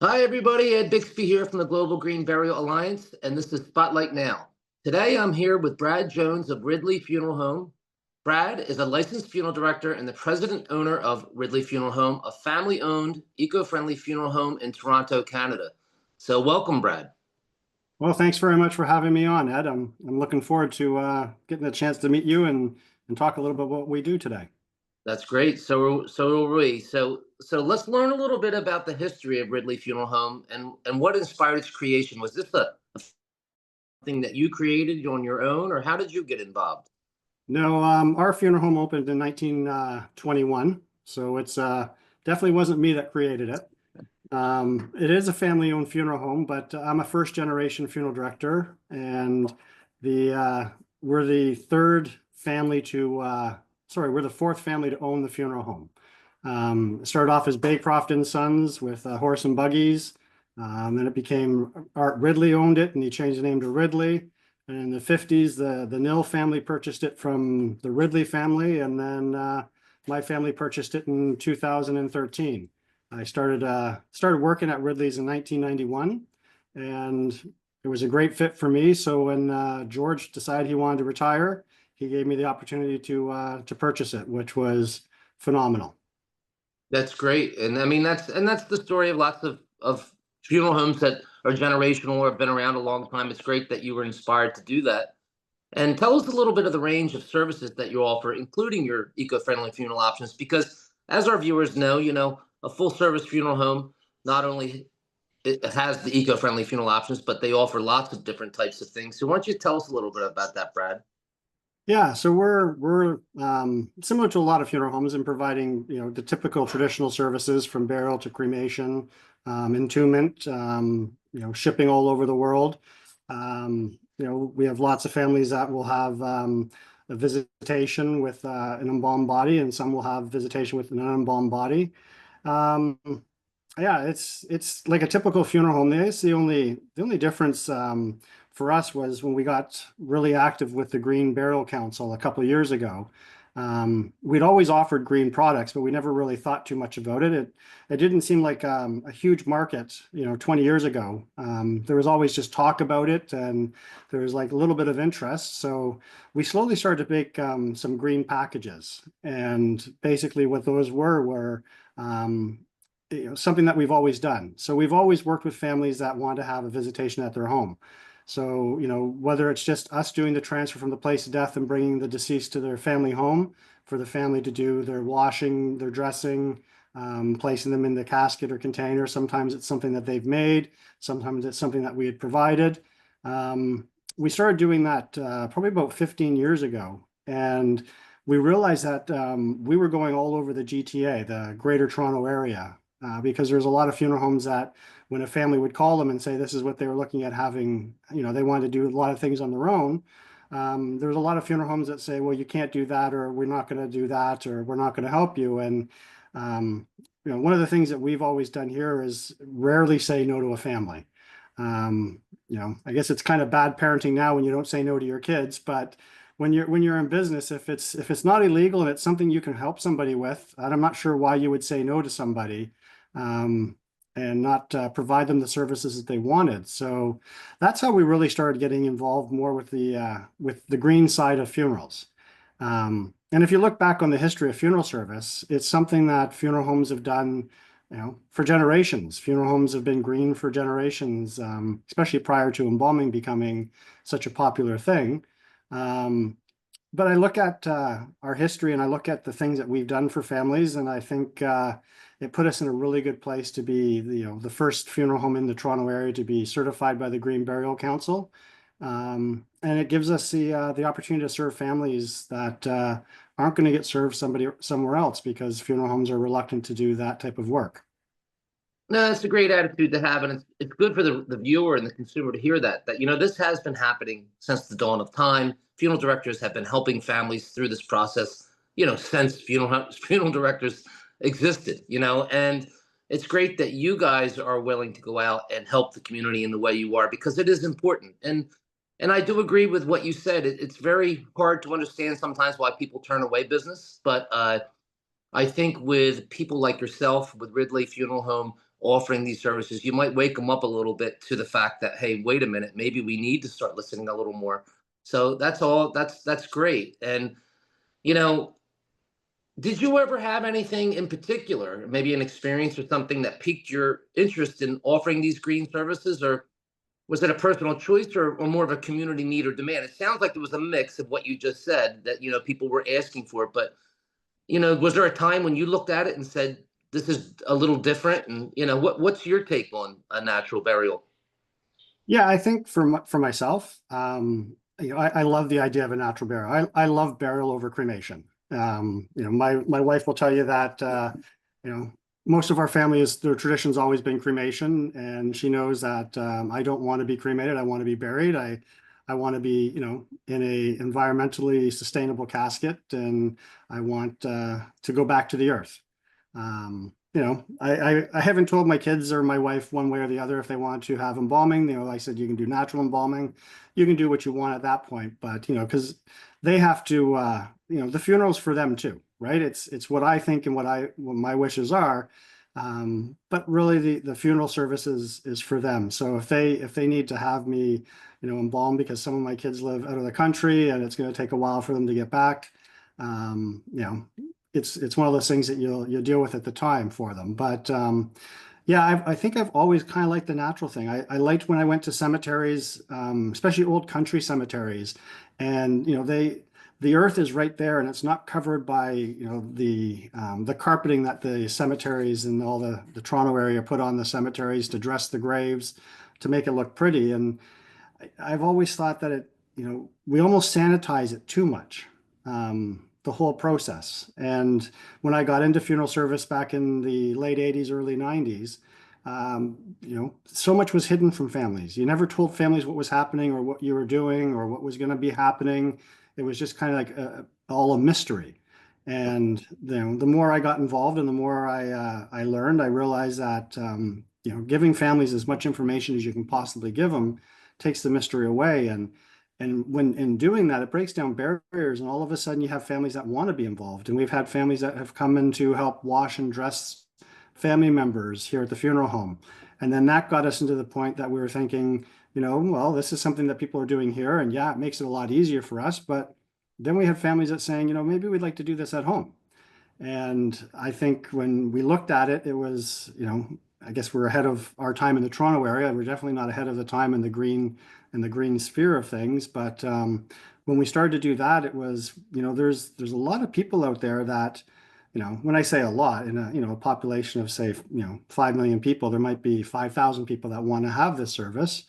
Hi, everybody. Ed Bixby here from the Global Green Burial Alliance, and this is Spotlight Now. Today, I'm here with Brad Jones of Ridley Funeral Home. Brad is a licensed funeral director and the president owner of Ridley Funeral Home, a family owned, eco friendly funeral home in Toronto, Canada. So, welcome, Brad. Well, thanks very much for having me on, Ed. I'm looking forward to getting a chance to meet you and talk a little bit about what we do today. That's great. So are we. So let's learn a little bit about the history of Ridley Funeral Home and what inspired its creation. Was this a thing that you created on your own, or how did you get involved? No, our funeral home opened in 1921, so it's definitely wasn't me that created it. It is a family-owned funeral home, but I'm a first-generation funeral director, and the we're the third family to we're the fourth family to own the funeral home. It started off as Baycroft and Sons with horse and buggies. Then it became Art Ridley owned it, and he changed the name to Ridley. And in the 50s, the Nill family purchased it from the Ridley family, and then my family purchased it in 2013. I started working at Ridley's in 1991, and it was a great fit for me. So when George decided he wanted to retire, he gave me the opportunity to purchase it, which was phenomenal. That's great. And I mean that's the story of lots of funeral homes that are generational or have been around a long time. It's great that you were inspired to do that. And tell us a little bit of the range of services that you offer, including your eco-friendly funeral options, because as our viewers know, a full service funeral home not only it has the eco-friendly funeral options, but they offer lots of different types of things. So why don't you tell us a little bit about that, Brad? Yeah, so we're similar to a lot of funeral homes in providing, the typical traditional services from burial to cremation, entombment, shipping all over the world. We have lots of families that will have a visitation with an embalmed body, and some will have visitation with an unembalmed body. Um, yeah, it's like a typical funeral home. The only difference for us was when we got really active with the Green Burial Council a couple of years ago. We'd always offered green products, but we never really thought too much about it. It didn't seem like a huge market, 20 years ago. There was always just talk about it, and there was like a little bit of interest. So we slowly started to make some green packages, and basically what those were um, something that we've always done. So we've always worked with families that want to have a visitation at their home. So, whether it's just us doing the transfer from the place of death and bringing the deceased to their family home for the family to do their washing, their dressing, placing them in the casket or container. Sometimes it's something that they've made. Sometimes it's something that we had provided. We started doing that probably about 15 years ago. And we realized that we were going all over the GTA, the Greater Toronto area, because there's a lot of funeral homes that when a family would call them and say this is what they were looking at having, they wanted to do a lot of things on their own. There's a lot of funeral homes that say, well, you can't do that, or we're not going to do that, or we're not going to help you. And, um, one of the things that we've always done here is rarely say no to a family. I guess it's kind of bad parenting now when you don't say no to your kids, but when you're in business, if it's not illegal and it's something you can help somebody with, and I'm not sure why you would say no to somebody um, and not provide them the services that they wanted. So that's how we really started getting involved more with the green side of funerals. And if you look back on the history of funeral service, it's something that funeral homes have done, for generations. Funeral homes have been green for generations, especially prior to embalming becoming such a popular thing. Um, but I look at our history and I look at the things that we've done for families, and I think it put us in a really good place to be, the first funeral home in the Toronto area to be certified by the Green Burial Council. And it gives us the opportunity to serve families that aren't going to get served somebody somewhere else because funeral homes are reluctant to do that type of work. No, that's a great attitude to have, and it's good for the viewer and the consumer to hear that this has been happening since the dawn of time. Funeral directors have been helping families through this process, since funeral directors existed, and it's great that you guys are willing to go out and help the community in the way you are because it is important. And I do agree with what you said. It's very hard to understand sometimes why people turn away business, but I think with people like yourself, with Ridley Funeral Home, offering these services, you might wake them up a little bit to the fact that, hey, wait a minute, maybe we need to start listening a little more. So that's all. That's great. And you know, did you ever have anything in particular, maybe an experience or something that piqued your interest in offering these green services, or was it a personal choice or more of a community need or demand? It sounds like it was a mix of what you just said that people were asking for, but was there a time when you looked at it and said, "This is a little different"? And what's your take on a natural burial? Yeah, I think for myself, I love the idea of a natural burial. I love burial over cremation. My wife will tell you that you know most of our family is their tradition's always been cremation, and she knows that I don't want to be cremated. I want to be buried. I want to be in a environmentally sustainable casket, and I want to go back to the earth. I haven't told my kids or my wife one way or the other if they want to have embalming. Like I said, you can do natural embalming. You can do what you want at that point, but because they have to, the funeral's for them too, right? It's what I think and what my wishes are. But really the funeral service is for them. So if they need to have me, embalm because some of my kids live out of the country and it's going to take a while for them to get back, it's one of those things that you'll deal with at the time for them. But yeah, I think I've always kind of liked the natural thing. I liked when I went to cemeteries, especially old country cemeteries, and the earth is right there, and it's not covered by the carpeting that the cemeteries and all the Toronto area put on the cemeteries to dress the graves to make it look pretty. And I've always thought that we almost sanitize it too much. The whole process. And when I got into funeral service back in the late 80s, early 90s, so much was hidden from families. You never told families what was happening or what you were doing or what was going to be happening. It was just kind of like all a mystery. And the more I got involved and the more I learned, I realized that giving families as much information as you can possibly give them takes the mystery away. And when in doing that, it breaks down barriers, and all of a sudden you have families that want to be involved. And we've had families that have come in to help wash and dress family members here at the funeral home. And then that got us into the point that we were thinking, well, this is something that people are doing here. And yeah, it makes it a lot easier for us. But then we had families that saying, maybe we'd like to do this at home. And I think when we looked at it, it was, I guess we're ahead of our time in the Toronto area. We're definitely not ahead of the time in the green sphere of things. But when we started to do that, it was, there's a lot of people out there that, when I say a lot in a population of say, 5 million people, there might be 5,000 people that want to have this service,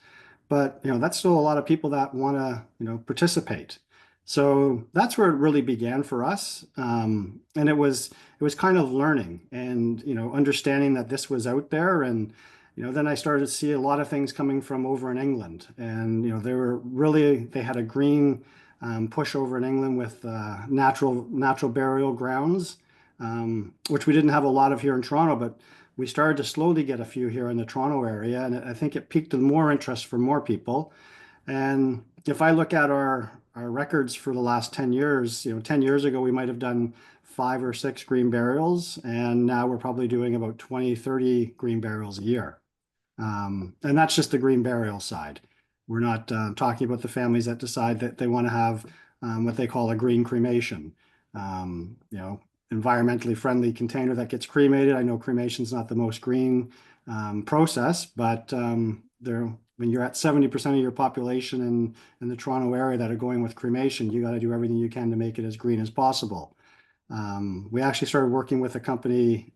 but that's still a lot of people that want to, participate. So that's where it really began for us. And it was kind of learning and, understanding that this was out there. And then I started to see a lot of things coming from over in England, and they had a green push over in England with natural burial grounds, which we didn't have a lot of here in Toronto, but we started to slowly get a few here in the Toronto area, and I think it piqued more interest for more people. And if I look at our records for the last 10 years, 10 years ago we might have done 5 or 6 green burials, and now we're probably doing about 20, 30 green burials a year. And that's just the green burial side. We're not talking about the families that decide that they want to have what they call a green cremation. Environmentally friendly container that gets cremated. I know cremation is not the most green process, but when you're at 70% of your population in the Toronto area that are going with cremation, you got to do everything you can to make it as green as possible. We actually started working with a company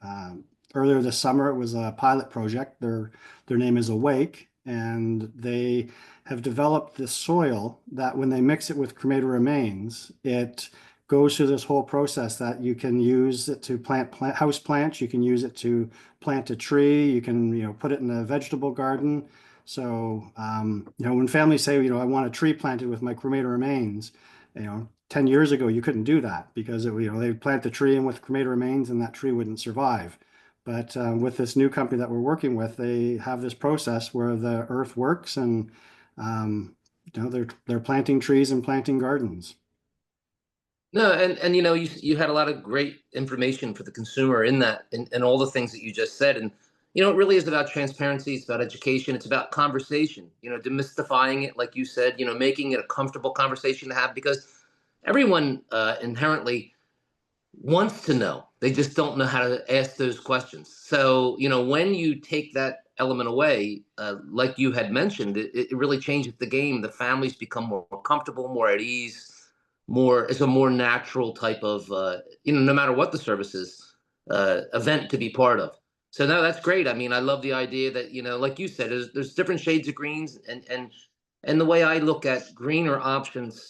earlier this summer. It was a pilot project. Their name is Awake, and they have developed this soil that when they mix it with cremated remains, it goes through this whole process that you can use it to plant house plants. You can use it to plant a tree. You can put it in a vegetable garden. So when families say I want a tree planted with my cremated remains, 10 years ago you couldn't do that because they plant the tree in with cremated remains and that tree wouldn't survive. But with this new company that we're working with, they have this process where the earth works, and they're planting trees and planting gardens. No, and you had a lot of great information for the consumer in that, and all the things that you just said. And it really is about transparency. It's about education. It's about conversation, demystifying it, like you said, making it a comfortable conversation to have, because everyone inherently wants to know. They just don't know how to ask those questions. So, when you take that element away, like you had mentioned, it really changes the game. The families become more comfortable, more at ease, it's a more natural type of, no matter what the service is, event to be part of. So no, that's great. I mean, I love the idea that, like you said, there's different shades of greens, and the way I look at greener options,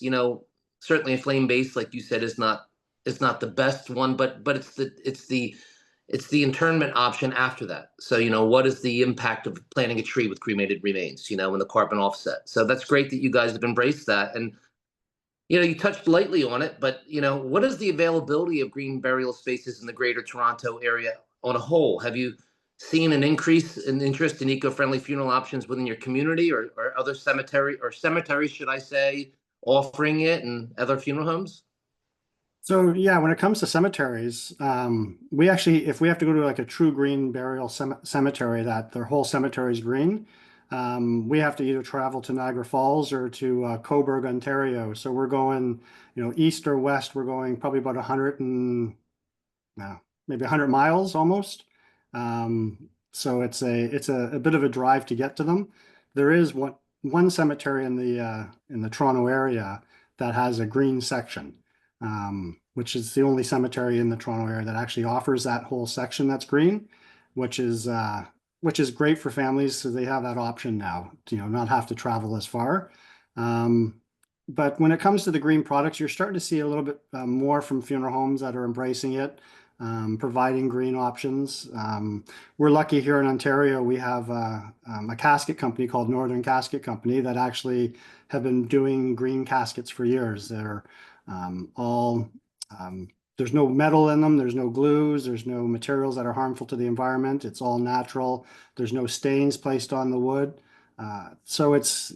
certainly a flame base, like you said, is not the best one, but it's the internment option after that. So, what is the impact of planting a tree with cremated remains, and the carbon offset? So that's great that you guys have embraced that. And, you touched lightly on it, but, what is the availability of green burial spaces in the greater Toronto area on a whole? Have you seen an increase in interest in eco-friendly funeral options within your community, or other cemeteries, should I say, offering it, and other funeral homes? So yeah, when it comes to cemeteries, we actually, if we have to go to like a true green burial cemetery that their whole cemetery is green, we have to either travel to Niagara Falls or to Cobourg, Ontario. So we're going, east or west. We're going probably about 100 and maybe 100 miles almost. So it's a bit of a drive to get to them. There is one cemetery in the Toronto area that has a green section, which is the only cemetery in the Toronto area that actually offers that whole section that's green, which is great for families, so they have that option now to, not have to travel as far. But when it comes to the green products, you're starting to see a little bit more from funeral homes that are embracing it, providing green options. We're lucky here in Ontario. We have a casket company called Northern Casket Company that actually have been doing green caskets for years. They're all there's no metal in them. There's no glues. There's no materials that are harmful to the environment. It's all natural. There's no stains placed on the wood. So it's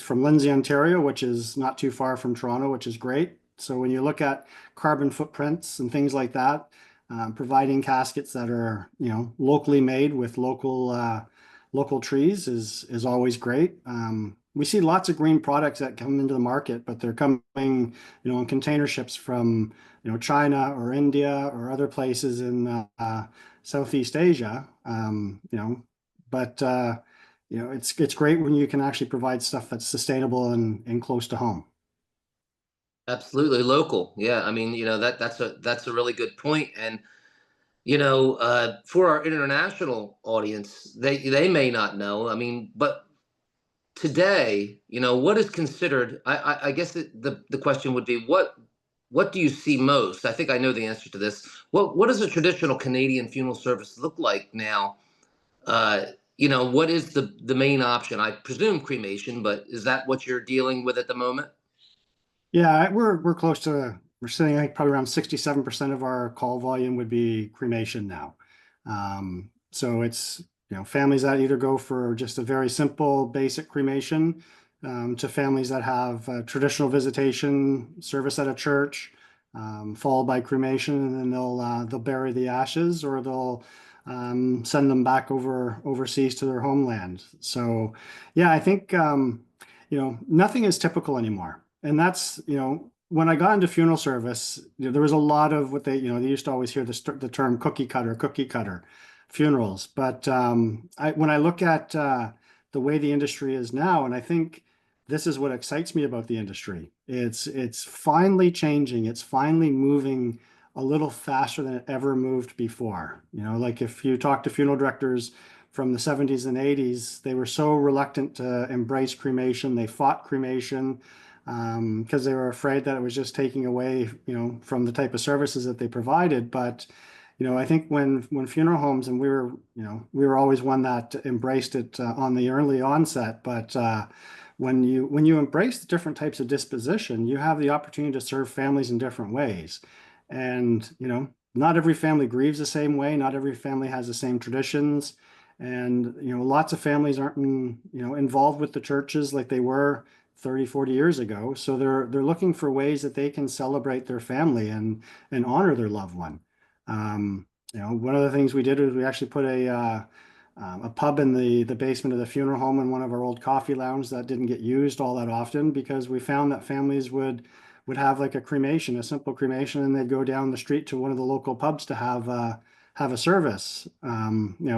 from Lindsay, Ontario, which is not too far from Toronto, which is great. So when you look at carbon footprints and things like that, providing caskets that are, locally made with local trees is always great. We see lots of green products that come into the market, but they're coming, in container ships from, China or India or other places in Southeast Asia. But it's great when you can actually provide stuff that's sustainable and close to home. Absolutely local. Yeah, I mean, that's a really good point. And, for our international audience, they may not know. I mean, but today, what is considered? I guess the question would be, what do you see most? I think I know the answer to this. What does a traditional Canadian funeral service look like now? What is the main option? I presume cremation, but is that what you're dealing with at the moment? Yeah, we're close to, we're sitting, I think, probably around 67% of our call volume would be cremation now. So it's, families that either go for just a very simple basic cremation, to families that have traditional visitation service at a church, followed by cremation, and then they'll bury the ashes, or they'll send them back overseas to their homeland. So yeah, I think nothing is typical anymore. And that's, when I got into funeral service, there was a lot of what they used to always hear the term cookie cutter funerals. But when I look at the way the industry is now, and I think this is what excites me about the industry, it's finally changing. It's finally moving a little faster than it ever moved before. Like if you talk to funeral directors from the 70s and 80s, they were so reluctant to embrace cremation. They fought cremation because they were afraid that it was just taking away, from the type of services that they provided. But, I think when funeral homes, and we were always one that embraced it on the early onset. But when you embrace the different types of disposition, you have the opportunity to serve families in different ways. And, not every family grieves the same way. Not every family has the same traditions. And, lots of families aren't, involved with the churches like they were 30, 40 years ago. So they're looking for ways that they can celebrate their family and honor their loved one. One of the things we did was we actually put a pub in the basement of the funeral home in one of our old coffee lounges that didn't get used all that often because we found that families would have like a cremation, a simple cremation, and they'd go down the street to one of the local pubs to have a service,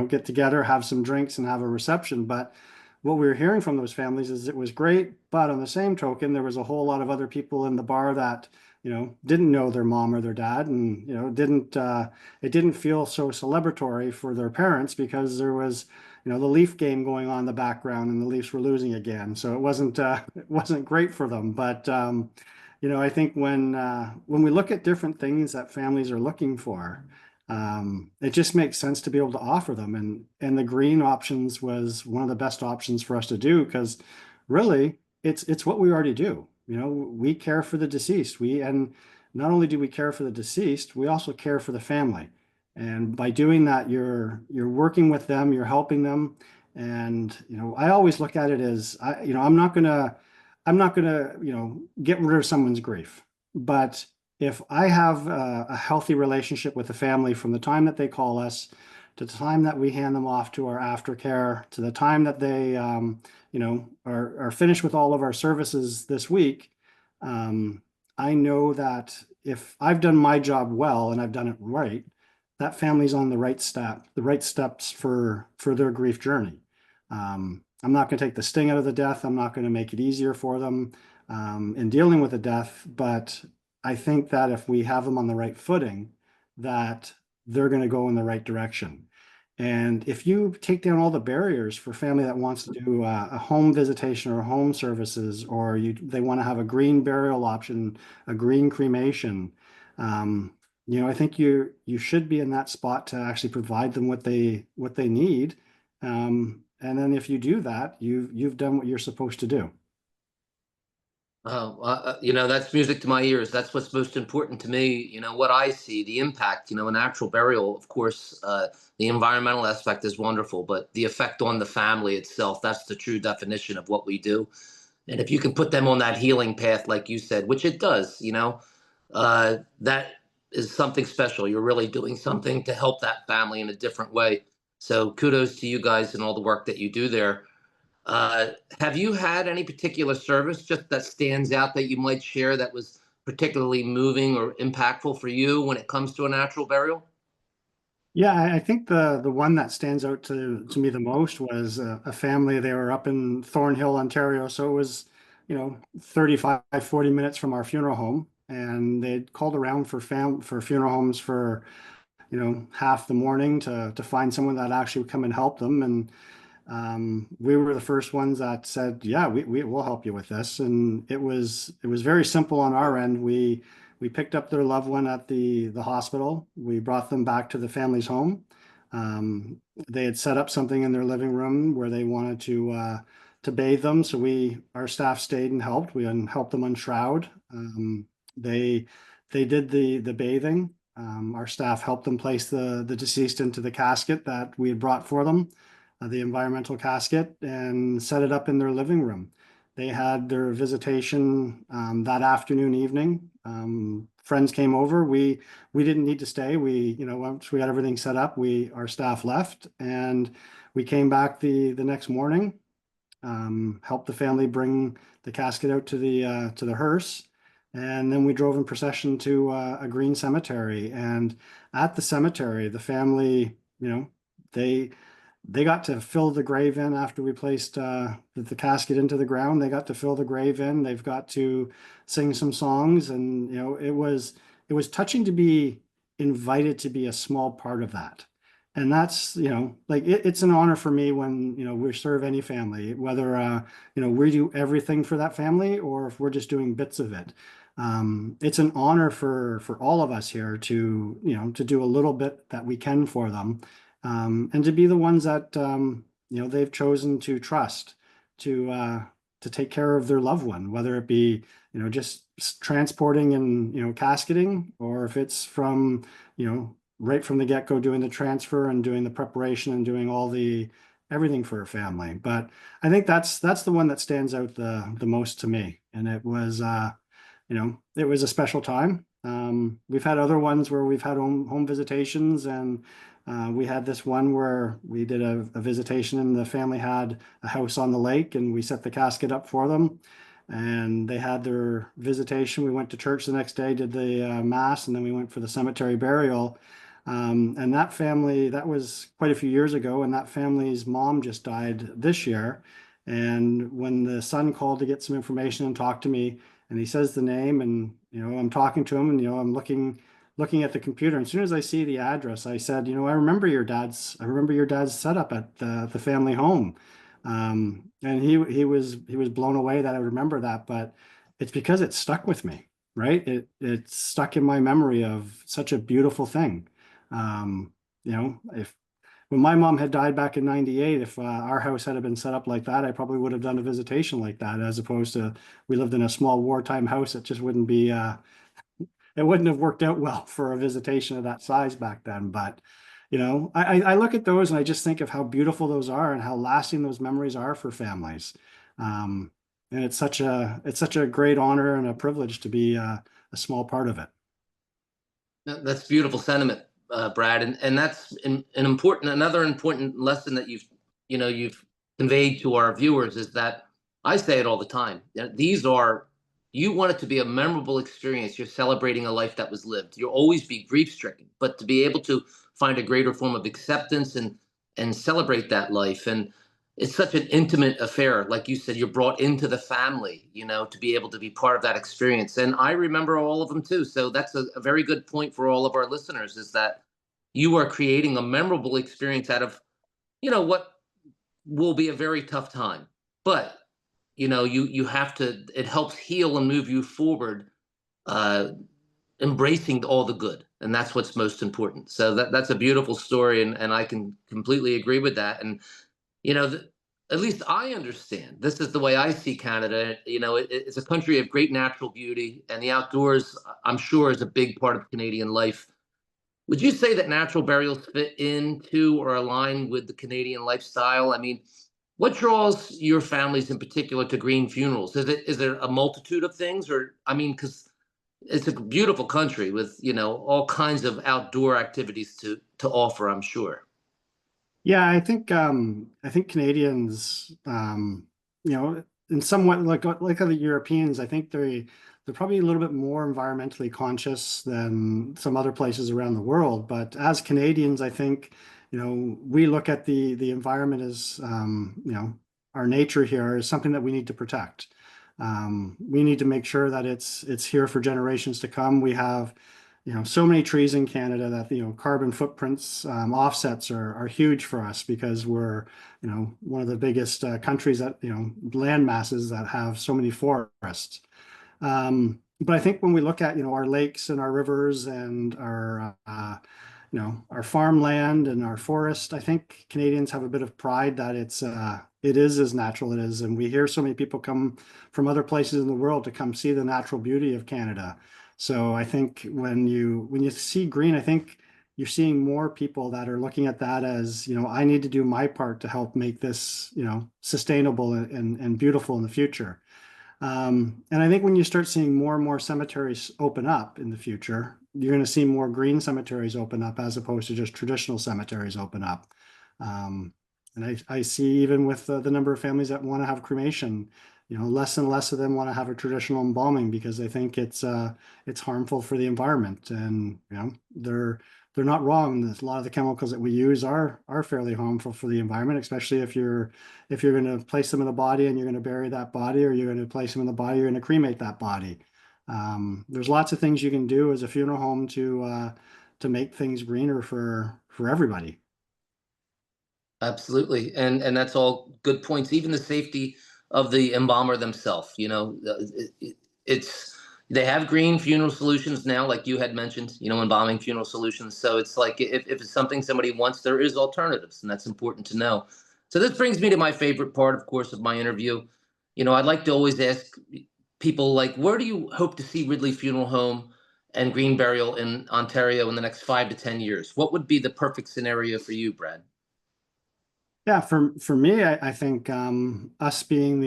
get together, have some drinks, and have a reception. But what we were hearing from those families is it was great, but on the same token, there was a whole lot of other people in the bar that didn't know their mom or their dad, and didn't it didn't feel so celebratory for their parents because there was the Leaf game going on in the background and the Leafs were losing again, so it wasn't it wasn't great for them. But I think when we look at different things that families are looking for, it just makes sense to be able to offer them. And the green options was one of the best options for us to do because really it's what we already do. We care for the deceased. And not only do we care for the deceased, we also care for the family. And by doing that, you're working with them, you're helping them. And I always look at it as I'm not gonna get rid of someone's grief, but if I have a healthy relationship with the family from the time that they call us to the time that we hand them off to our aftercare to the time that they are finished with all of our services this week, I know that if I've done my job well and I've done it right, that family's on the right steps for their grief journey. I'm not going to take the sting out of the death. I'm not going to make it easier for them in dealing with the death, but I think that if we have them on the right footing, that they're going to go in the right direction. And if you take down all the barriers for family that wants to do a home visitation or home services, or they want to have a green burial option, a green cremation, I think you should be in that spot to actually provide them what they need. And then if you do that, you've done what you're supposed to do. That's music to my ears. That's what's most important to me. What I see, the impact, a natural burial, of course, the environmental aspect is wonderful, but the effect on the family itself, that's the true definition of what we do. And if you can put them on that healing path, like you said, which it does, that is something special. You're really doing something to help that family in a different way. So kudos to you guys and all the work that you do there. Uh, have you had any particular service just that stands out that you might share that was particularly moving or impactful for you when it comes to a natural burial? Yeah, I think the one that stands out to me the most was a family. They were up in Thornhill, Ontario, so it was 35, 40 minutes from our funeral home, and they'd called around for funeral homes for half the morning to find someone that actually would come and help them. And we were the first ones that said, yeah, we will help you with this. And it was very simple on our end. We picked up their loved one at the hospital. We brought them back to the family's home. They had set up something in their living room where they wanted to bathe them. So our staff stayed and helped. We helped them unshroud. They they did the bathing. Our staff helped them place the deceased into the casket that we had brought for them, the environmental casket, and set it up in their living room. They had their visitation that afternoon, evening. Friends came over. We didn't need to stay. Once we got everything set up, our staff left, and we came back the next morning, helped the family bring the casket out to the hearse, and then we drove in procession to a green cemetery. And at the cemetery, the family, they they got to fill the grave in after we placed the casket into the ground. They got to fill the grave in. They've got to sing some songs, and it was touching to be invited to be a small part of that. And that's like it's an honor for me when we serve any family, whether we do everything for that family or if we're just doing bits of it. It's an honor for all of us here to do a little bit that we can for them, and to be the ones that they've chosen to trust to take care of their loved one, whether it be just transporting and casketing, or if it's from right from the get-go doing the transfer and doing the preparation and doing everything for a family. But I think that's the one that stands out the most to me, and it was a special time. We've had other ones where we've had home visitations, and we had this one where we did a visitation, and the family had a house on the lake, and we set the casket up for them, and they had their visitation. We went to church the next day, did the mass, and then we went for the cemetery burial. And that family, that was quite a few years ago, and that family's mom just died this year. And when the son called to get some information and talk to me, and he says the name, and I'm talking to him, and I'm looking at the computer. And as soon as I see the address, I said, I remember your dad's setup at the family home. And he was blown away that I would remember that, but it's because it stuck with me, right? It's stuck in my memory of such a beautiful thing. If when my mom had died back in '98, if our house had been set up like that, I probably would have done a visitation like that, as opposed to we lived in a small wartime house. It just wouldn't be, it wouldn't have worked out well for a visitation of that size back then. But, I look at those and I just think of how beautiful those are and how lasting those memories are for families. Um, and it's such a great honor and a privilege to be a small part of it. That's beautiful sentiment, Brad, and that's another important lesson that you've conveyed to our viewers is that I say it all the time. These are you want it to be a memorable experience. You're celebrating a life that was lived. You'll always be grief stricken, but to be able to find a greater form of acceptance and celebrate that life, and it's such an intimate affair. Like you said, you're brought into the family, to be able to be part of that experience. And I remember all of them too. So that's a very good point for all of our listeners is that you are creating a memorable experience out of, what will be a very tough time. But, you have to, it helps heal and move you forward, uh, embracing all the good. And that's what's most important. So that's a beautiful story. And I can completely agree with that. And you know, th- at least I understand. This is the way I see Canada. It's a country of great natural beauty, and the outdoors, I'm sure, is a big part of Canadian life. Would you say that natural burials fit into or align with the Canadian lifestyle? I mean, what draws your families in particular to green funerals? Is there a multitude of things, or I mean, because it's a beautiful country with all kinds of outdoor activities to offer. I'm sure. Yeah, I think Canadians, and somewhat like other Europeans, I think they're probably a little bit more environmentally conscious than some other places around the world. But as Canadians, I think, we look at the environment as, our nature here is something that we need to protect. We need to make sure that it's here for generations to come. We have so many trees in Canada that carbon footprints, offsets are huge for us because we're one of the biggest countries that land masses that have so many forests. But I think when we look at our lakes and our rivers and our farmland and our forest, I think Canadians have a bit of pride that it is as natural it is, and we hear so many people come from other places in the world to come see the natural beauty of Canada. So I think when you see green, I think you're seeing more people that are looking at that as, I need to do my part to help make this, sustainable and beautiful in the future. And I think when you start seeing more and more cemeteries open up in the future, you're going to see more green cemeteries open up as opposed to just traditional cemeteries open up. Um, and I see even with the number of families that want to have cremation, less and less of them want to have a traditional embalming because they think it's harmful for the environment. And they're not wrong. A lot of the chemicals that we use are fairly harmful for the environment, especially if you're going to place them in the body and you're going to bury that body, or you're going to place them in the body, you're going to cremate that body. There's lots of things you can do as a funeral home to make things greener for everybody. Absolutely, and that's all good points. Even the safety of the embalmer themselves. It's they have green funeral solutions now, like you had mentioned. Embalming funeral solutions. So it's like if it's something somebody wants, there is alternatives, and that's important to know. So this brings me to my favorite part, of course, of my interview. I'd like to always ask people like, where do you hope to see Ridley Funeral Home and Green Burial in Ontario in the next 5 to 10 years? What would be the perfect scenario for you, Brad? Yeah, for me, I think us being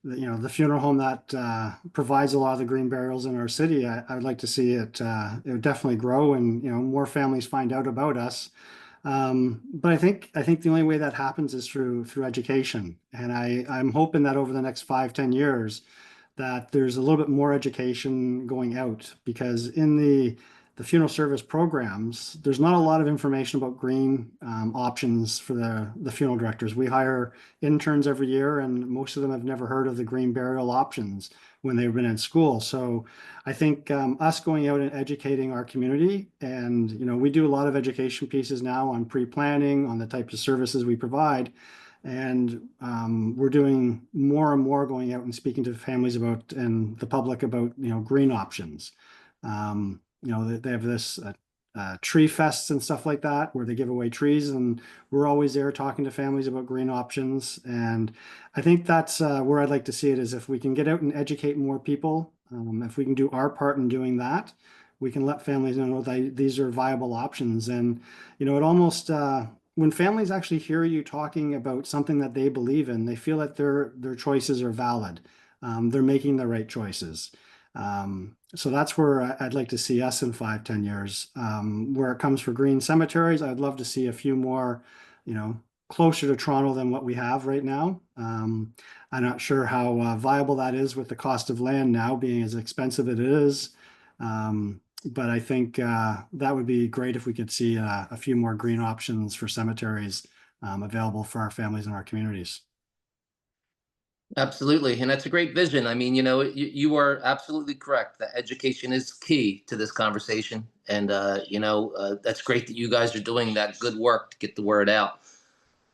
the funeral home that provides a lot of the green burials in our city. I'd like to see it would definitely grow, and more families find out about us. But I think the only way that happens is through education, and I'm hoping that over the next 5-10 years that there's a little bit more education going out, because in the funeral service programs, there's not a lot of information about green options for the funeral directors. We hire interns every year, and most of them have never heard of the green burial options when they've been in school. So I think us going out and educating our community, and we do a lot of education pieces now on pre-planning, on the types of services we provide. And we're doing more and more going out and speaking to families about, and the public about, green options. They have this tree fests and stuff like that where they give away trees, and we're always there talking to families about green options. And I think that's where I'd like to see it, is if we can get out and educate more people, if we can do our part in doing that, we can let families know that these are viable options. And it almost when families actually hear you talking about something that they believe in, they feel that their choices are valid. They're making the right choices. So that's where I'd like to see us in 5-10 years. Where it comes for green cemeteries, I'd love to see a few more, closer to Toronto than what we have right now. I'm not sure how viable that is with the cost of land now being as expensive as it is. But I think that would be great if we could see a few more green options for cemeteries available for our families and our communities. Absolutely. And that's a great vision. I mean, you are absolutely correct that education is key to this conversation. And, that's great that you guys are doing that good work to get the word out.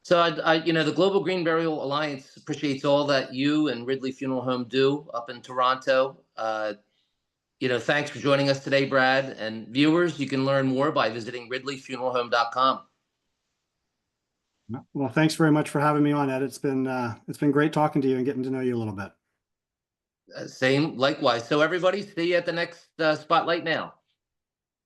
So, the Global Green Burial Alliance appreciates all that you and Ridley Funeral Home do up in Toronto. Thanks for joining us today, Brad. And viewers, you can learn more by visiting ridleyfuneralhome.com. Well, thanks very much for having me on, Ed. It's been great talking to you and getting to know you a little bit. Same, likewise. So, everybody, see you at the next Spotlight Now.